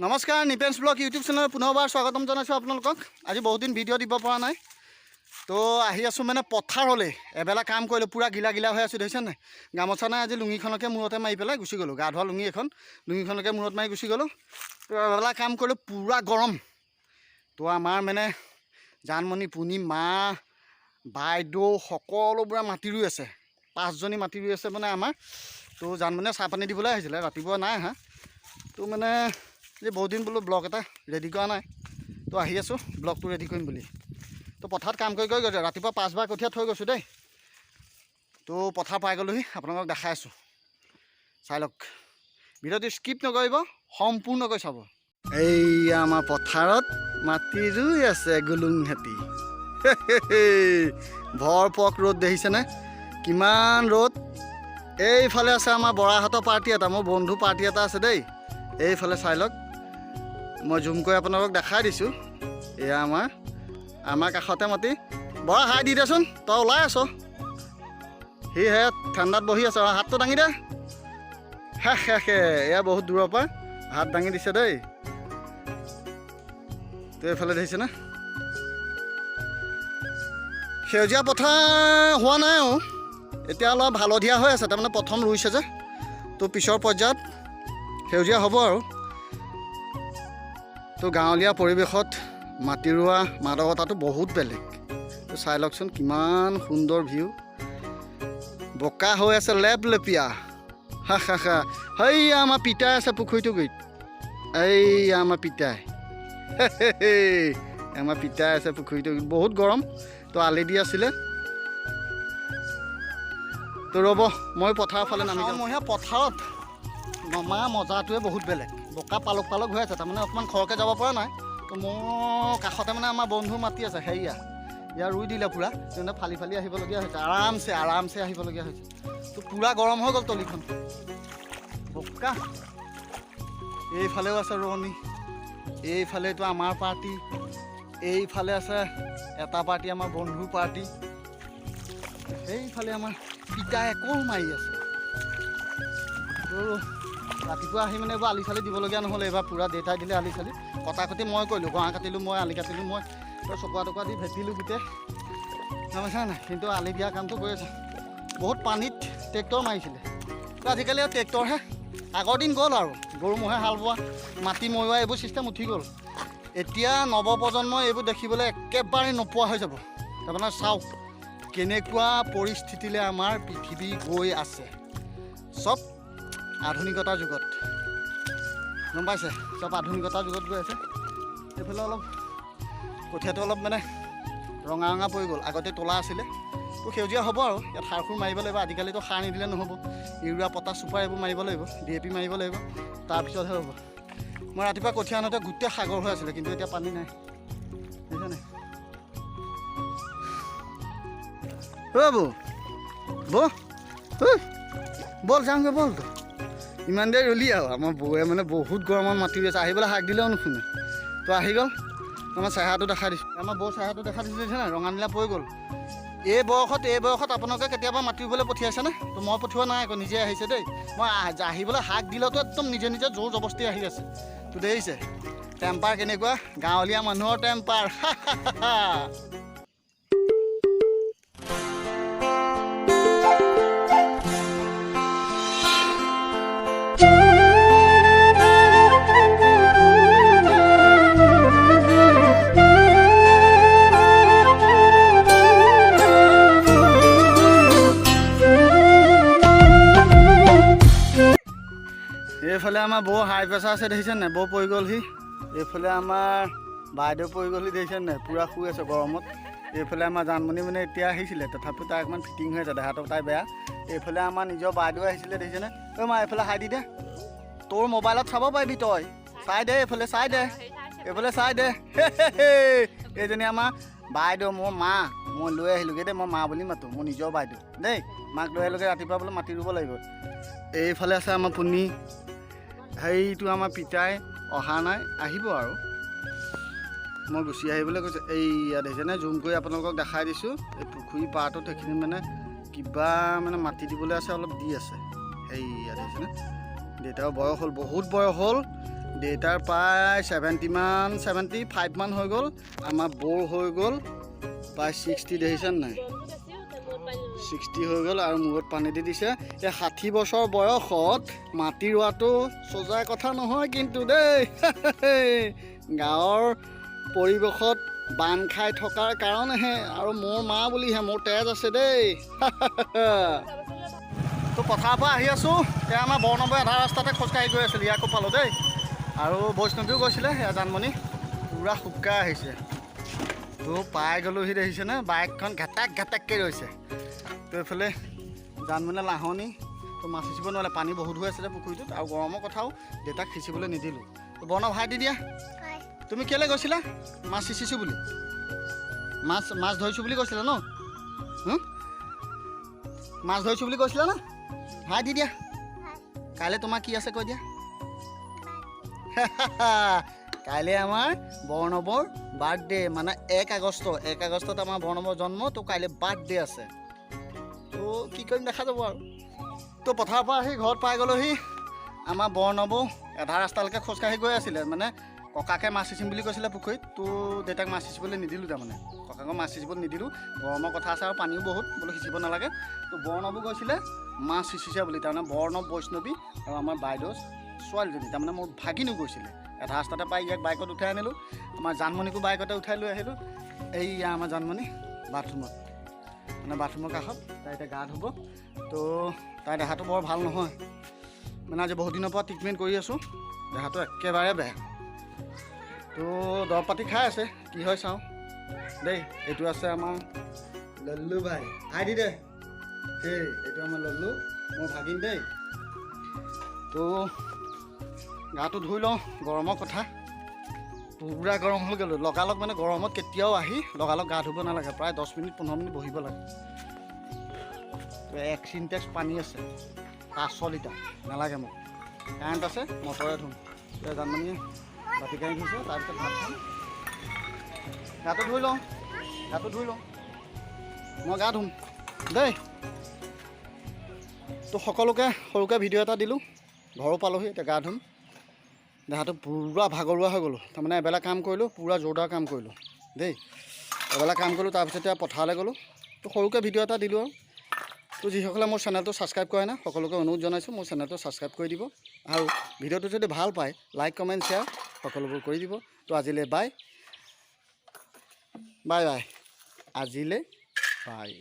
নমস্কাৰ নিপেন্স blog YouTube channel পুনৰবাৰ স্বাগতম জনাইছোঁ আপোনালোকক। আজি বহুত দিন ভিডিঅ' দিব পৰা নাই, তো আহি আছোঁ মানে পথাৰলৈ। এবেলা কাম কৰিলোঁ, পূৰা গিলা হৈ আছোঁ, দেখিছে নাই? গামোচা নাই, আজি লুঙিখনকে মূৰতে মাৰি পেলাই গুচি গ'লোঁ। গা ধোৱা লুঙি এখন, লুঙিখনকে মূৰত মাৰি গুচি গ'লোঁ। তো এবেলা কাম কৰিলোঁ, পূৰা গৰম। তো আমাৰ মানে জানমণি, পুনি, মা, বাইদেউ সকলোবোৰে মাটি ৰুই আছে। 5জনী মাটি ৰুই আছে মানে আমাৰ। তো জানমণিয়ে চাহ পানী দিবলৈ আহিছিলে, ৰাতিপুৱা নাই আহা। তো মানে যে বহুত দিন বোলো ব্লগ এটা ৰেডি কৰা নাই, তো আহি আছোঁ ব্লগটো ৰেডি কৰিম বুলি। তো পথাৰত কাম কৰি গৈছে, ৰাতিপুৱা 5বাৰ কঠীয়া থৈ গৈছোঁ দেই। তো পথাৰ পাই গ'লোহি, আপোনালোকক দেখাই আছোঁ, চাই লওক। ভিডিঅ'টো স্কিপ নকৰিব, সম্পূৰ্ণকৈ চাব। এইয়া আমাৰ পথাৰত মাটি ৰুই আছে গুলুং হাতী। ভৰপক ৰ'দ দেখিছেনে? কিমান ৰ'দ। এইফালে আছে আমাৰ বৰাহঁতৰ পাৰ্টি এটা, মোৰ বন্ধু পাৰ্টি এটা আছে দেই। এইফালে চাই লওক, মই জুম কৰি আপোনালোকক দেখাই দিছোঁ। এয়া আমাৰ কাষতে মাতি। বৰা হাই দি দেচোন, তই ওলাই আছ। সিহে ঠাণ্ডাত বহি আছ, হাতটো দাঙি দে। এয়া বহুত দূৰৰ পৰা হাত দাঙি দিছে দেই। তো এইফালে দেখিছেনে? সেউজীয়া পথাৰ হোৱা নাই আৰু, এতিয়া অলপ হালধীয়া হৈ আছে, তাৰমানে প্ৰথম ৰুইছে যে। তো পিছৰ পৰ্যায়ত সেউজীয়া হ'ব আৰু। তো গাঁৱলীয়া পৰিৱেশত মাটি ৰোৱা মাদকতাটো বহুত বেলেগ। তো চাই লওকচোন, কিমান সুন্দৰ ভিউ। বোকা হৈ আছে লেপলেপীয়া। সেইয়া আমাৰ পিতাই আছে পুখুৰীটো গুৰিত। এইয়া আমাৰ পিতাই, আমাৰ পিতাই আছে পুখুৰীটো গুৰিত। বহুত গৰম, তো আলি দি আছিলে। তো ৰ'ব, মই পথাৰৰ ফালে নামি যাওঁ। মই পথাৰত নমা মজাটোৱে বহুত বেলেগ। বোকা পালক হৈ আছে, তাৰমানে অকণমান খৰকৈ যাব পৰা নাই। তো মোৰ কাষতে মানে আমাৰ বন্ধু মাতি আছে, সেয়া ইয়াৰ ৰুই দিলে পূৰা। তেনে ফালি আহিবলগীয়া হৈছে, আৰামছে আহিবলগীয়া হৈছে। তো পূৰা গৰম হৈ গ'ল তলিখন, বোকা। এইফালেও আছে ৰোৱনী, এইফালেতো আমাৰ পাৰ্টি, এইফালে আছে এটা পাৰ্টি আমাৰ বন্ধু পাৰ্টি, সেইফালে আমাৰ পিতাই কোৰ মাৰি আছে। ৰাতিপুৱা আহি মানে এইবাৰ আলি চালি দিবলগীয়া নহ'লে, এইবাৰ পূৰা দেউতাই দিলে আলি চালি। কটা কটি মই কৰিলোঁ, ঘাঁহ কাটিলোঁ মই, আলি কাটিলোঁ মই, চকুৱা টকুৱা দি ভেটিলোঁ গোটেই, গম নাই? কিন্তু আলি দিয়া কামটো কৰি আছে। বহুত পানীত ট্ৰেক্টৰ মাৰিছিলে, তো আজিকালি আৰু ট্ৰেক্টৰহে। আগৰ দিন গ'ল আৰু, গৰু ম'হে হাল বোৱা, মাটি মৰোৱা, এইবোৰ চিষ্টেম উঠি গ'ল। এতিয়া নৱপ্ৰজন্মই এইবোৰ দেখিবলৈ একেবাৰে নোপোৱা হৈ যাব। তাৰমানে চাওক কেনেকুৱা পৰিস্থিতিলৈ আমাৰ পৃথিৱী গৈ আছে। চব আধুনিকতাৰ যুগত, গম পাইছে? চব আধুনিকতাৰ যুগত গৈ আছে। এইফালে অলপ কঠীয়াটো অলপ মানে ৰঙা পৰি গ'ল, আগতে তলা আছিলে। তো সেউজীয়া হ'ব আৰু, ইয়াত সাৰ সুৰ মাৰিব লাগিব। আজিকালিতো সাৰ নিদিলে নহ'ব, ইউৰিয়া পটাছ চুপাৰ এইবোৰ মাৰিব লাগিব, DAP মাৰিব লাগিব, তাৰপিছতহে হ'ব। মই ৰাতিপুৱা কঠীয়া আনোতে গোটেই সাগৰ হৈ আছিলে, কিন্তু এতিয়া পানী নাই, বুজিছে নাই? বল যাওঁগৈ, বল। তো ইমান দেৰি ৰলি আৰু আমাৰ বৌয়ে মানে বহুত গৰমত মাতি আছে, আহিবলৈ হাক দিলেও নুশুনে। তো আহি গ'ল, আমাৰ চেহেৰাটো দেখাই দিছোঁ। আমাৰ বৌ চেহেৰাটো দেখাই দিছোঁ, দেখিছে নাই? ৰঙা নীলা পৰি গ'ল। এই বয়সত আপোনালোকে কেতিয়াবা মাতি ৰুবলৈ পঠিয়াইছেনে? তো মই পঠিওৱা নাই আকৌ, নিজে আহিছে দেই। মই আহিবলৈ হাক দিলেতো একদম নিজে জোৰ জবস্তি আহি আছে। তো দেখিছে টেম্পাৰ কেনেকুৱা, গাঁৱলীয়া মানুহৰ টেম্পাৰ। এইফালে আমাৰ বৌ হাই প্ৰেছাৰ আছে, দেখিছে নাই? বৌ পৰি গ'লহি। এইফালে আমাৰ বাইদেউ পৰি গ'লহি, দেখিছে নাই? পূৰা শুই আছে গৰমত। এইফালে আমাৰ জানমণি মানে এতিয়া আহিছিলে, তথাপিও তাই অকণমান ফিটিং হৈ আছে, দেহাটো তাই বেয়া। এইফালে আমাৰ নিজৰ বাইদেউ আহিছিলে, দেখিছেনে? ঐ মা, এইফালে হাই দি দে, তোৰ মোবাইলত চাব পাৰিবি তই। চাই দে, এইফালে চাই দে, এইফালে চাই দে। এইজনী আমাৰ বাইদেউ, মোৰ মা। মই লৈ আহিলোঁগৈ দেই, মই মা বুলি মাতোঁ, মোৰ নিজৰ বাইদেউ দেই। মাক লৈ আহিলোঁগৈ, ৰাতিপুৱা বোলে মাটি ৰুব লাগিব। এইফালে আছে আমাৰ পুনি, সেইটো আমাৰ পিতাই অহা নাই, আহিব আৰু। মই গুচি আহিবলৈ কৈছোঁ। এইয়া দেখিছেনে? জুম কৰি আপোনালোকক দেখাই দিছোঁ। এই পুখুৰী পাৰটোত সেইখিনি মানে কিবা মানে মাটি দিবলৈ আছে, অলপ দি আছে। সেইয়া দেখিছেনে? দেউতাৰ বয়স হ'ল, বহুত বয়স হ'ল, দেউতাৰ প্ৰায় 75 মান হৈ গ'ল। আমাৰ বৌৰ হৈ গ'ল প্ৰায় 60 দেখিছেনে নাই 60 হৈ গ'ল আৰু মূৰত পানী দি দিছে। এই 60 বছৰ বয়সত মাটি ৰোৱাটো সোজা কথা নহয় কিন্তু দেই। গাঁৱৰ পৰিৱেশত বান খাই থকাৰ কাৰণেহে আৰু মোৰ মা বুলিহে মোৰ তেজ আছে দেই। তো পথাৰৰ পৰা আহি আছোঁ। এয়া আমাৰ বৰনবৈ আধা ৰাস্তাতে খোজকাঢ়ি গৈ আছিলোঁ, ইয়াকো পালোঁ দেই। আৰু বৈষ্ণৱীও গৈছিলে, সেয়া জানমণি পূৰা শুকাই আহিছে। তো পাই গ'লোহি দেখিছেনে, বাইকখন ঘাটাক ঘাটাককৈ ৰৈছে। তো এইফালে জানমণিয়ে লাহনি তো মাছ সিঁচিব নোৱাৰে, পানী বহুত হৈ আছিলে পুখুৰীটোত আৰু গৰমৰ কথাও দেউতাক সিঁচিবলৈ নিদিলোঁ। তো বৰ্ণৱ ভাই দি দিয়া, তুমি কেলৈ গৈছিলা? মাছ সিঁচিছোঁ বুলি, মাছ ধৰিছোঁ বুলি কৈছিলা ন? মাছ ধৰিছোঁ বুলি কৈছিলা ন? হাই দি দিয়া। কাইলৈ তোমাৰ কি আছে কৈ দিয়া। কাইলৈ আমাৰ বৰ্ণৱৰ বাৰ্থডে, মানে 1 আগষ্ট। 1 আগষ্টত আমাৰ বৰ্ণৱৰ জন্ম। তো কাইলৈ বাৰ্থডে আছে। তো কি কৰিম দেখা যাব আৰু। তো পথাৰৰ পৰা আহি ঘৰত পাই গ'লোহি। আমাৰ বৰ্ণৱো আধা ৰাস্তালৈকে খোজকাঢ়ি গৈ আছিলে, মানে ককাকে মাছ সিঁচিম বুলি কৈছিলে পুখুৰীত। তো দেউতাক মাছ সিঁচিবলৈ নিদিলোঁ, তাৰমানে ককাকক মাছ সিঁচিবলৈ নিদিলোঁ। গৰমৰ কথা আছে আৰু পানীও বহুত, বোলো সিঁচিব নালাগে। তো বৰ্ণৱো গৈছিলে মাছ সিঁচিছে বুলি, তাৰমানে বৰ্ণৱ, বৈষ্ণৱী আৰু আমাৰ বাইদেউ ছোৱালীজনী, তাৰমানে মোৰ ভাগিনো গৈছিলে। আধা ৰাস্তাতে পাই ইয়াক বাইকত উঠাই আনিলোঁ। আমাৰ জানমণিকো বাইকতে উঠাই লৈ আহিলোঁ। এইয়া আমাৰ জানমণি বাথৰুমত, মানে বাথৰুমৰ কাষত তাই এতিয়া গা ধুব। তো তাইৰ দেহাটো বৰ ভাল নহয়, মানে আজি বহুত দিনৰ পৰা ট্ৰিটমেণ্ট কৰি আছোঁ, দেহাটো একেবাৰে বেয়া। তো দৰৱ পাতি খাই আছে, কি হয় চাওঁ দেই। এইটো আছে আমাৰ লল্লু ভাই, আই দি দে। সেই এইটো আমাৰ লল্লু, মোৰ ভাগিন দেই। তো গাটো ধুই লওঁ, গৰমৰ কথা পূৰা গৰম হৈ গ'লোঁ। লগালগ মানে গৰমত কেতিয়াও আহি লগালগ গা ধুব নালাগে, প্ৰায় 10 মিনিট 15 মিনিট বহিব লাগে। তো 1 চিনটেক্স পানী আছে, 500 লিটাৰ, নালাগে মোক। কাৰেণ্ট আছে, মটৰে ধুম। এতিয়া জানমণিয়ে বাতি কাঢ়ি ধুইছে, তাৰপিছত ভাত খাম। গাটো ধুই লওঁ, মই গা ধুম দেই। তো সকলোকে সৰুকৈ ভিডিঅ' এটা দিলোঁ, ঘৰো পালোহি, এতিয়া গা ধুম। দেহাটো পূৰা ভাগৰুৱা হৈ গ'লোঁ, তাৰমানে এবেলা কাম কৰিলোঁ, পূৰা জোৰদাৰ কাম কৰিলোঁ দেই। এবেলা কাম কৰিলোঁ, তাৰপিছত এতিয়া পথাৰলৈ গ'লোঁ। তো সৰুকৈ ভিডিঅ' এটা দিলোঁ আৰু। তো যিসকলে মোৰ চেনেলটো ছাবস্ক্ৰাইব কৰে নাই, সকলোকে অনুৰোধ জনাইছোঁ মোৰ চেনেলটো ছাবস্ক্ৰাইব কৰি দিব। আৰু ভিডিঅ'টো যদি ভাল পায়, লাইক কমেণ্ট শ্বেয়াৰ সকলোবোৰ কৰি দিব। তো আজিলৈ বাই বাই, আজিলৈ বাই।